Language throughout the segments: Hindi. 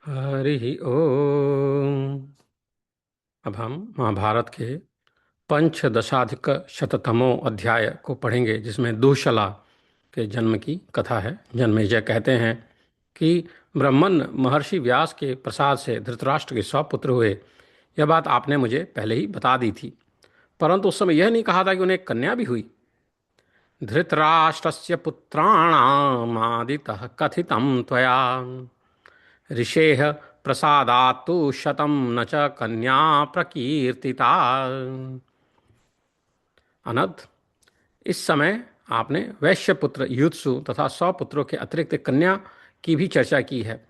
हरि ओम। अब हम महाभारत के पंचदशाधिक शततमो अध्याय को पढ़ेंगे, जिसमें दुःशला के जन्म की कथा है। जन्मेजय कहते हैं कि ब्रह्मन महर्षि व्यास के प्रसाद से धृतराष्ट्र के 100 पुत्र हुए। यह बात आपने मुझे पहले ही बता दी थी, परंतु उस समय यह नहीं कहा था कि उन्हें एक कन्या भी हुई। धृतराष्ट्रस्य पुत्राणामादितः कथितं त्वया ऋषेः प्रसादात्तु शतं न च कन्या प्रकीर्तिता। अनद, इस समय आपने वैश्यपुत्र युत्सु तथा 100 पुत्रों के अतिरिक्त कन्या की भी चर्चा की है।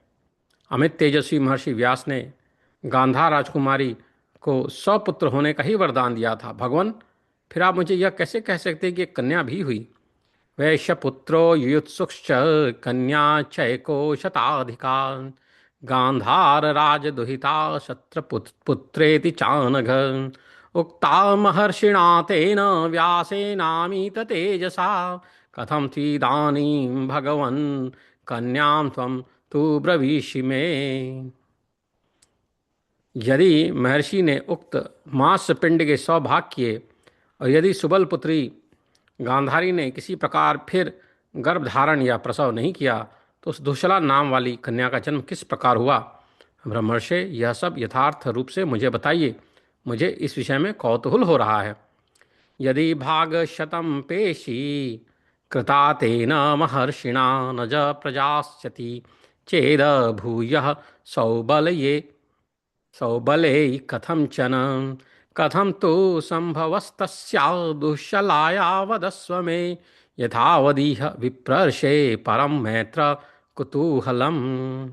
अमित तेजस्वी महर्षि व्यास ने गांधार राजकुमारी को 100 पुत्र होने का ही वरदान दिया था। भगवान, फिर आप मुझे यह कैसे कह सकते हैं कि एक कन्या भी हुई? वैश्यपुत्रो युयुत्सुश्च कन्या चैको शताधिका गांधार राजदुहिता शत्रपुत्रेति चानघ उक्ता महर्षिणा तेन व्यासेनामित तेजसा कथं त्विदानीं भगवन् कन्यां त्वं तु ब्रवीषि मे। यदि महर्षि ने उक्त मांस पिंड के 100 भाग किए और यदि सुबल पुत्री गांधारी ने किसी प्रकार फिर गर्भधारण या प्रसव नहीं किया, तो उस दुशला नाम वाली कन्या का जन्म किस प्रकार हुआ? ब्रह्मर्षि, यह सब यथार्थ रूप से मुझे बताइए। मुझे इस विषय में कौतूहल हो रहा है। यदि भाग शतम पेशी कृता तेन महर्षिणा न ज प्रजास्यति चेद भूयः सौबलये सौबले कथं चन कथं तु संभवस्तस्या दुःशलाया वदस्व मे यथावदीह विप्रर्षे परम मैत्र कुतूहलम्।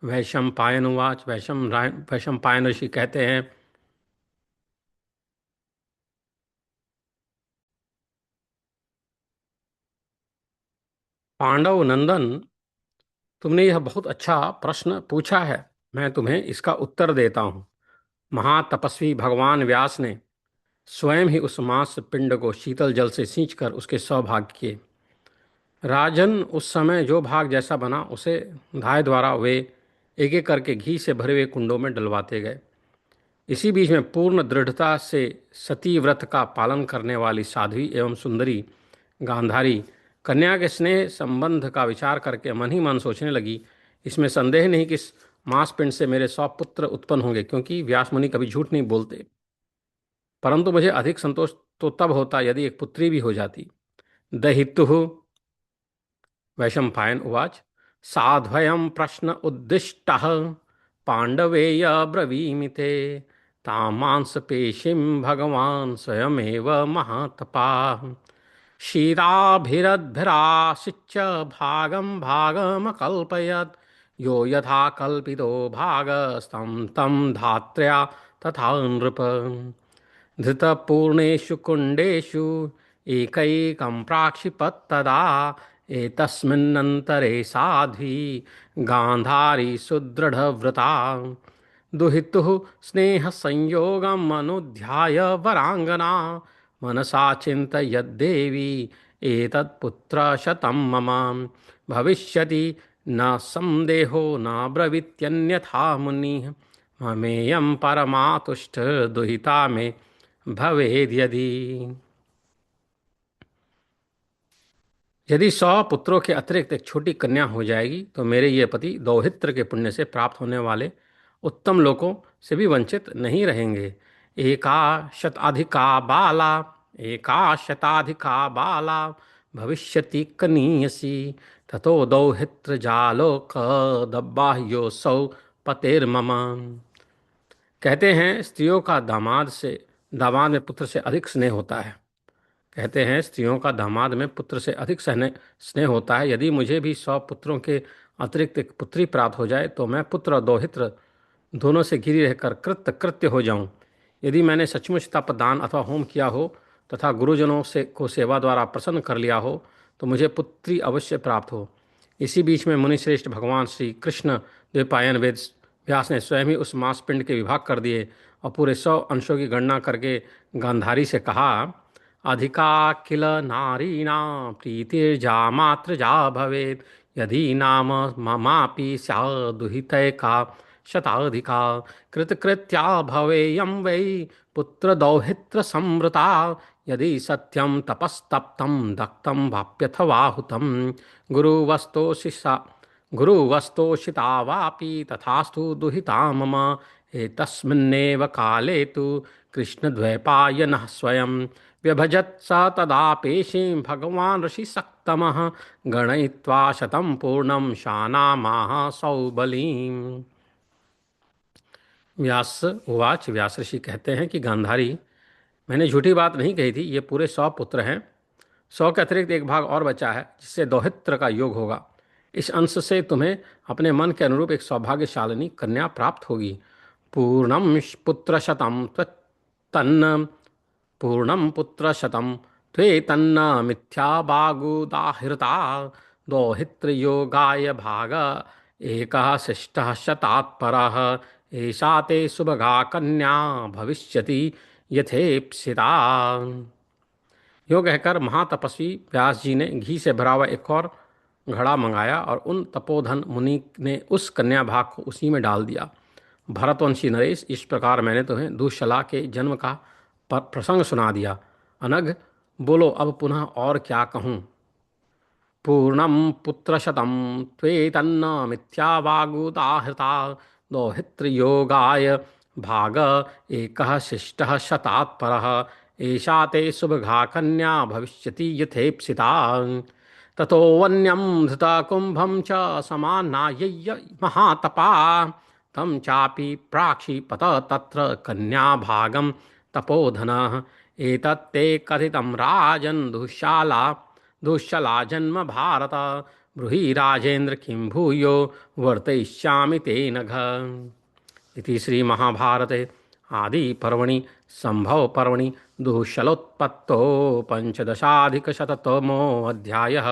वैशंपायनुवाच। वैशंपायन ऋषि कहते हैं, पांडव नंदन, तुमने यह बहुत अच्छा प्रश्न पूछा है। मैं तुम्हें इसका उत्तर देता हूँ। महातपस्वी भगवान व्यास ने स्वयं ही उस मांस पिंड को शीतल जल से सींचकर उसके 100 भाग किए। राजन, उस समय जो भाग जैसा बना उसे धाय द्वारा वे एक एक करके घी से भरे हुए कुंडों में डलवाते गए। इसी बीच में पूर्ण दृढ़ता से सती व्रत का पालन करने वाली साध्वी एवं सुंदरी गांधारी कन्या के स्नेह संबंध का विचार करके मन ही मन सोचने लगी, इसमें संदेह नहीं कि इस मांसपिंड से मेरे 100 पुत्र उत्पन्न होंगे, क्योंकि व्यास मुनि कभी झूठ नहीं बोलते। परंतु मुझे अधिक संतोष तो तब होता यदि एक पुत्री भी हो जाती। दहितुः वैशंपायन उवाच। साध्वयं प्रश्न उद्दिष्टः पाण्डवेय ब्रवीमि ते तामांसपेशीं भगवान् स्वयमेव महातपाः क्षीराभिरद्भिराशिच्य भागं भागमकल्पयत् यो यथा कल्पितो भागस्तं तं धात्र्या तथा नृप धृतपूर्णेषु कुण्डेषु एकैकं प्राक्षिपत्तदा एतस्मिन्नन्तरे साध्वी गान्धारी सुदृढव्रता दुहितुः स्नेहसंयोगम् अनुध्याय वराङ्गना मनसा चिन्तयद्देवी एतत्पुत्रशतं मम भविष्यति न संदेहो न ब्रवीत्यन्यथा मुनिः ममेयं परमातुष्ट दुहिता मे भवेद्यदि। यदि 100 पुत्रों के अतिरिक्त एक छोटी कन्या हो जाएगी तो मेरे ये पति दौहित्र के पुण्य से प्राप्त होने वाले उत्तम लोकों से भी वंचित नहीं रहेंगे। एका शताधिका बाला एका शताधिका बाला भविष्यति कनीयसी ततो दौहित्र जालोक दब्बाह्योऽसौ पतेर्मम। कहते हैं, स्त्रियों का दामाद में पुत्र से अधिक स्नेह होता है। कहते हैं, स्त्रियों का दामाद में पुत्र से अधिक स्नेह होता है। यदि मुझे भी 100 पुत्रों के अतिरिक्त एक पुत्री प्राप्त हो जाए तो मैं पुत्र और दौहित्र दोनों से घिरी रहकर कृत्य कृत्य हो जाऊं। यदि मैंने सचमुच तप दान अथवा होम किया हो तथा गुरुजनों से को सेवा द्वारा प्रसन्न कर लिया हो तो मुझे पुत्री अवश्य प्राप्त हो। इसी बीच में मुनिश्रेष्ठ भगवान श्री कृष्ण द्वैपायन वेद व्यास ने स्वयं ही उस मांसपिंड के विभाग कर दिए और पूरे 100 अंशों की गणना करके गांधारी से कहा, अधिका किल नारीणां प्रीतिर्जा मातृजा भवेत् यदि नाम ममापि स्यादुहितैका शताधिका कृतकृत्या भवेयं वै पुत्रदौहित्रसंवृता यदि सत्यं तपस्तप्तं दग्धं वाप्यथवाहुतं गुरुवस्तोषिषा गुरुवस्तोषिता वापि तथास्तु दुहिता मम एतस्मिन्नेव काले तु कृष्णद्वैपायनः स्वयं व्यभजत् स तदा पेशीं भगवान् ऋषिसक्तमः गणयित्वा शतं पूर्णं शानामाह सौबलीम्। व्यास उवाच, व्यास ऋषि कहते हैं कि गांधारी, मैंने झूठी बात नहीं कही थी। ये पूरे 100 पुत्र हैं। 100 के अतिरिक्त एक भाग और बचा है जिससे दौहित्र का योग होगा। इस अंश से तुम्हें अपने मन के अनुरूप एक सौभाग्यशालिनी कन्या प्राप्त होगी। पूर्णम पुत्र शतम तन्न पूर्णम पुत्र शतम त्वे तन्न मिथ्या बागुदाहृता दौहित्र योगाय भाग एकः शिष्टः शतात्परः एषा ते सुभगा कन्या भविष्यति यथेप्सिता। यो कहकर महातपस्वी व्यास जी ने घी से भरा हुआ एक और घड़ा मंगाया और उन तपोधन मुनि ने उस कन्या भाग को उसी में डाल दिया। भरतवंशी नरेश, इस प्रकार मैंने तुम्हें दुःशला के जन्म का प्रसंग सुना दिया। अनघ, बोलो अब पुनः और क्या कहूँ। पूर्णम पुत्रशतम त्वेतन्न मिथ्यावागुदाहृता दौहित्रयोगाय भाग एकः शिष्टः शतात्परः एषा ते सुभगा कन्या भविष्यति यथेप्सिता। ततो वन्यं धृतकुम्भं च समानाय्य महातपा तं चापि प्राक्षिपत तत्र कन्याभागं तपोधनः एतत्ते कथितं राजन् दुःशला जन्म भारत ब्रूहि राजेन्द्र किं भूयो वर्तयिष्यामि ते नघ। इति श्री महाभारते आदि पर्वणि संभव पर्वणि दुःशलोत्पत्तौ 15शततमो अध्यायः।